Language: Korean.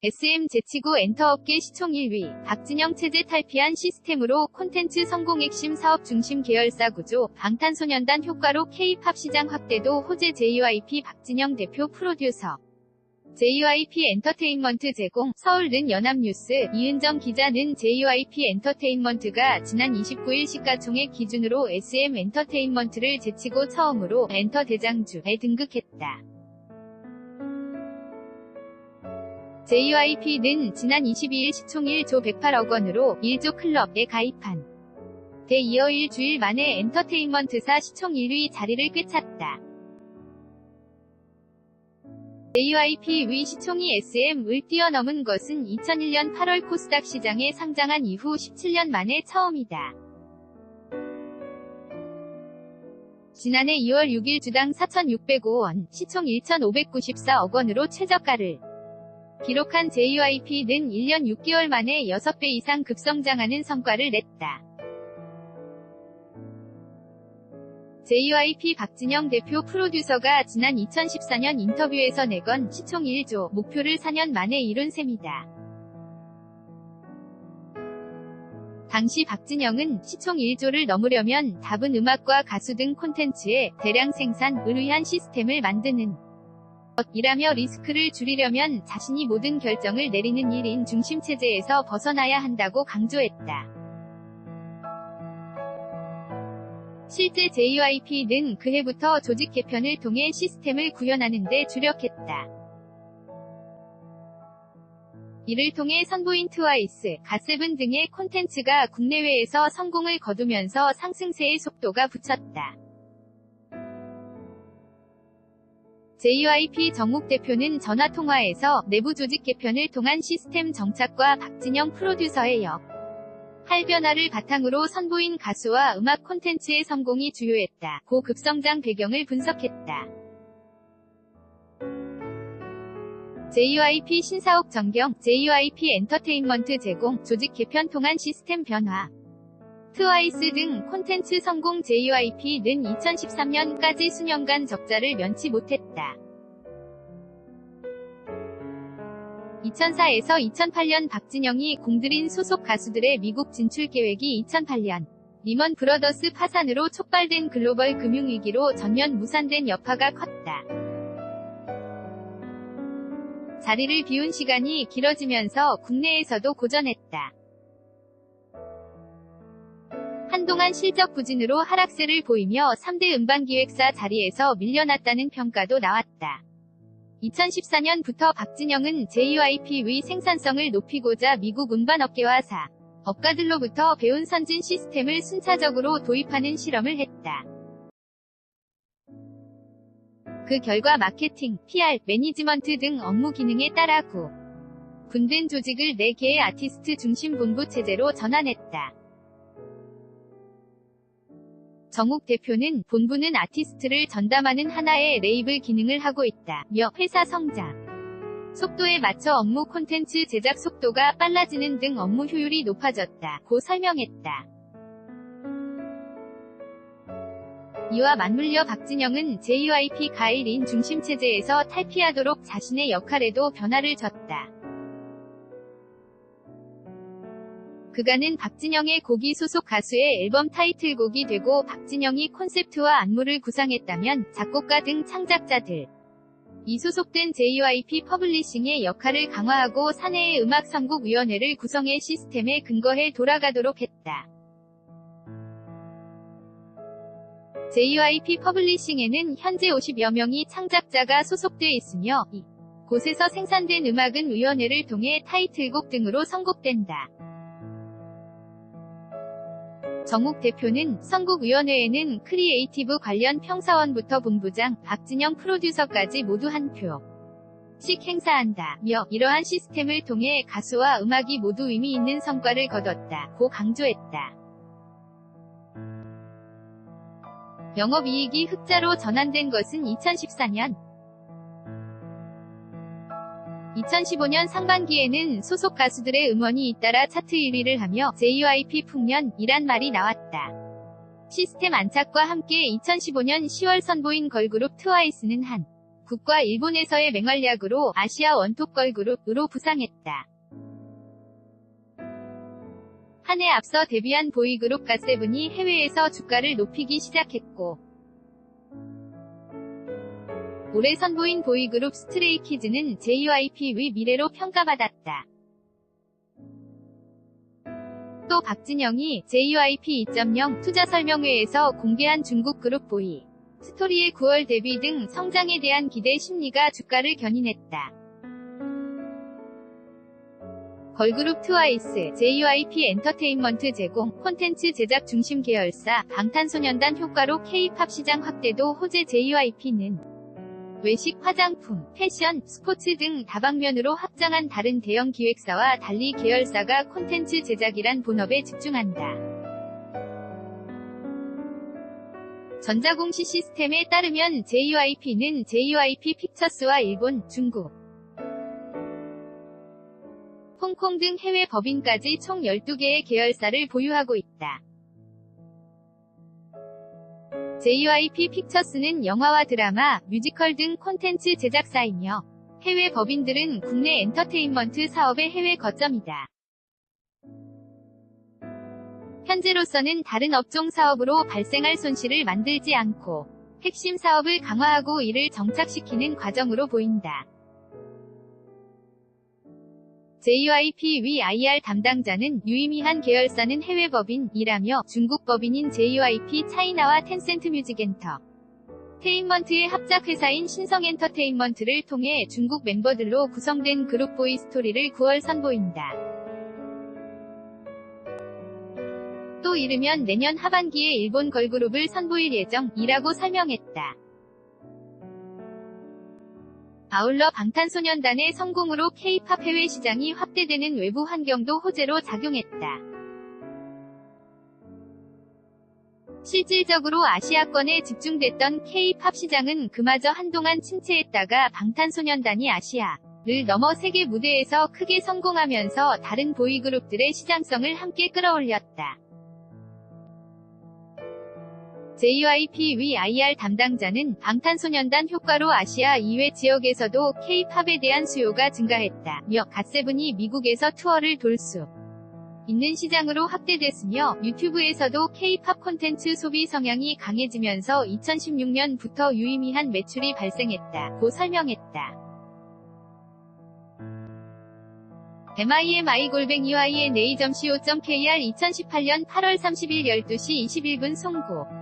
SM 제치고 엔터업계 시총 1위, 박진영 체제 탈피한 시스템으로 콘텐츠 성공 핵심 사업 중심 계열사 구조, 방탄소년단 효과로 K-팝 시장 확대도 호재 JYP 박진영 대표 프로듀서. JYP 엔터테인먼트 제공, 서울는 연합뉴스, 이은정 기자는 JYP 엔터테인먼트가 지난 29일 시가총액 기준으로 SM 엔터테인먼트를 제치고 처음으로 엔터 대장주에 등극했다. JYP는 지난 22일 시총 1조 108억 원으로 1조 클럽에 가입한 데 이어 일주일 만에 엔터테인먼트사 시총 1위 자리를 꿰찼다. JYP 시총이 SM을 뛰어넘은 것은 2001년 8월 코스닥 시장에 상장한 이후 17년 만에 처음이다. 지난해 2월 6일 주당 4,605원, 시총 1,594억 원으로 최저가를 기록한 JYP는 1년 6개월 만에 6배 이상 급성장하는 성과를 냈다. JYP 박진영 대표 프로듀서가 지난 2014년 인터뷰에서 내건 시총 1조 목표를 4년 만에 이룬 셈이다. 당시 박진영은 시총 1조를 넘으려면 답은 음악과 가수 등 콘텐츠의 대량 생산을 위한 시스템을 만드는 이라며 리스크를 줄이려면 자신이 모든 결정을 내리는 1인 중심 체제에서 벗어나야 한다고 강조했다. 실제 JYP는 그해부터 조직 개편을 통해 시스템을 구현하는 데 주력했다. 이를 통해 선보인 트와이스, 갓세븐 등의 콘텐츠가 국내외에서 성공을 거두면서 상승세의 속도가 붙였다. JYP 정욱 대표는 전화통화에서 내부 조직 개편을 통한 시스템 정착과 박진영 프로듀서의 할 변화를 바탕으로 선보인 가수와 음악 콘텐츠의 성공이 주요했다. 고 급성장 배경을 분석했다. JYP 신사옥 전경, JYP 엔터테인먼트 제공, 조직 개편 통한 시스템 변화. 트와이스 등 콘텐츠 성공. JYP는 2013년까지 수년간 적자를 면치 못했다. 2004에서 2008년 박진영이 공들인 소속 가수들의 미국 진출 계획이 2008년 리먼 브러더스 파산으로 촉발된 글로벌 금융위기로 전면 무산된 여파가 컸다. 자리를 비운 시간이 길어지면서 국내에서도 고전했다. 한동안 실적 부진으로 하락세를 보이며 3대 음반기획사 자리에서 밀려났다는 평가도 나왔다. 2014년부터 박진영은 JYP의 생산성을 높이고자 미국 음반업계와 업가들로부터 배운 선진 시스템을 순차적으로 도입하는 실험을 했다. 그 결과 마케팅, PR, 매니지먼트 등 업무 기능에 따라 분된 조직을 4개의 아티스트 중심 본부 체제로 전환했다. 정욱 대표는 본부는 아티스트를 전담하는 하나의 레이블 기능을 하고 있다며 회사 성장 속도에 맞춰 업무 콘텐츠 제작 속도가 빨라지는 등 업무 효율이 높아졌다고 설명했다. 이와 맞물려 박진영은 JYP 가일인 중심 체제에서 탈피하도록 자신의 역할에도 변화를 줬다. 그가는 박진영의 곡이 소속 가수의 앨범 타이틀곡이 되고 박진영이 콘셉트와 안무를 구상했다면 작곡가 등 창작자들 이 소속된 JYP 퍼블리싱의 역할을 강화하고 사내의 음악 선곡위원회를 구성해 시스템에 근거해 돌아가도록 했다. JYP 퍼블리싱에는 현재 50여 명의 창작자가 소속돼 있으며 이 곳에서 생산된 음악은 위원회를 통해 타이틀곡 등으로 선곡된다. 정욱 대표는 선곡위원회에는 크리에이티브 관련 평사원부터 본부장, 박진영 프로듀서까지 모두 한 표씩 행사한다며 이러한 시스템을 통해 가수와 음악이 모두 의미 있는 성과를 거뒀다고 강조했다. 영업이익이 흑자로 전환된 것은 2014년 2015년 상반기에는 소속 가수들의 음원이 잇따라 차트 1위를 하며 JYP 풍년이란 말이 나왔다. 시스템 안착과 함께 2015년 10월 선보인 걸그룹 트와이스는 한 국과 일본에서의 맹활약으로 아시아 원톱 걸그룹으로 부상했다. 한 해 앞서 데뷔한 보이그룹 갓세븐이 해외에서 주가를 높이기 시작했고, 올해 선보인 보이그룹 스트레이키즈는 JYP의 미래로 평가받았다. 또 박진영이 JYP 2.0 투자 설명회에서 공개한 중국 그룹 보이 스토리의 9월 데뷔 등 성장에 대한 기대 심리가 주가를 견인했다. 걸그룹 트와이스, JYP 엔터테인먼트 제공, 콘텐츠 제작 중심 계열사, 방탄소년단 효과로 K-팝 시장 확대도 호재. JYP는 외식, 화장품, 패션, 스포츠 등 다방면으로 확장한 다른 대형 기획사와 달리 계열사가 콘텐츠 제작이란 본업에 집중한다. 전자공시 시스템에 따르면 JYP는 JYP 픽처스와 일본, 중국, 홍콩 등 해외 법인까지 총 12개의 계열사를 보유하고 있다. JYP 픽처스는 영화와 드라마, 뮤지컬 등 콘텐츠 제작사이며 해외 법인들은 국내 엔터테인먼트 사업의 해외 거점이다. 현재로서는 다른 업종 사업으로 발생할 손실을 만들지 않고 핵심 사업을 강화하고 이를 정착시키는 과정으로 보인다. JYP 위 IR 담당자는 유의미한 계열사는 해외 법인이라며 중국 법인인 JYP 차이나와 텐센트 뮤직 엔터테인먼트의 합작 회사인 신성 엔터테인먼트를 통해 중국 멤버들로 구성된 그룹 보이 스토리를 9월 선보인다. 또 이르면 내년 하반기에 일본 걸그룹을 선보일 예정이라고 설명했다. 아울러 방탄소년단의 성공으로 K-팝 해외 시장이 확대되는 외부 환경도 호재로 작용했다. 실질적으로 아시아권에 집중됐던 K-팝 시장은 그마저 한동안 침체했다가 방탄소년단이 아시아를 넘어 세계 무대에서 크게 성공하면서 다른 보이그룹들의 시장성을 함께 끌어올렸다. JYP 위 IR 담당자는 방탄소년단 효과로 아시아 이외 지역에서도 K-팝에 대한 수요가 증가했다며 갓세븐이 미국에서 투어를 돌 수 있는 시장으로 확대됐으며 유튜브에서도 K-팝 콘텐츠 소비 성향이 강해지면서 2016년부터 유의미한 매출이 발생했다고 설명했다. mimi_yna.co.kr 2018년 8월 30일 12시 21분 송고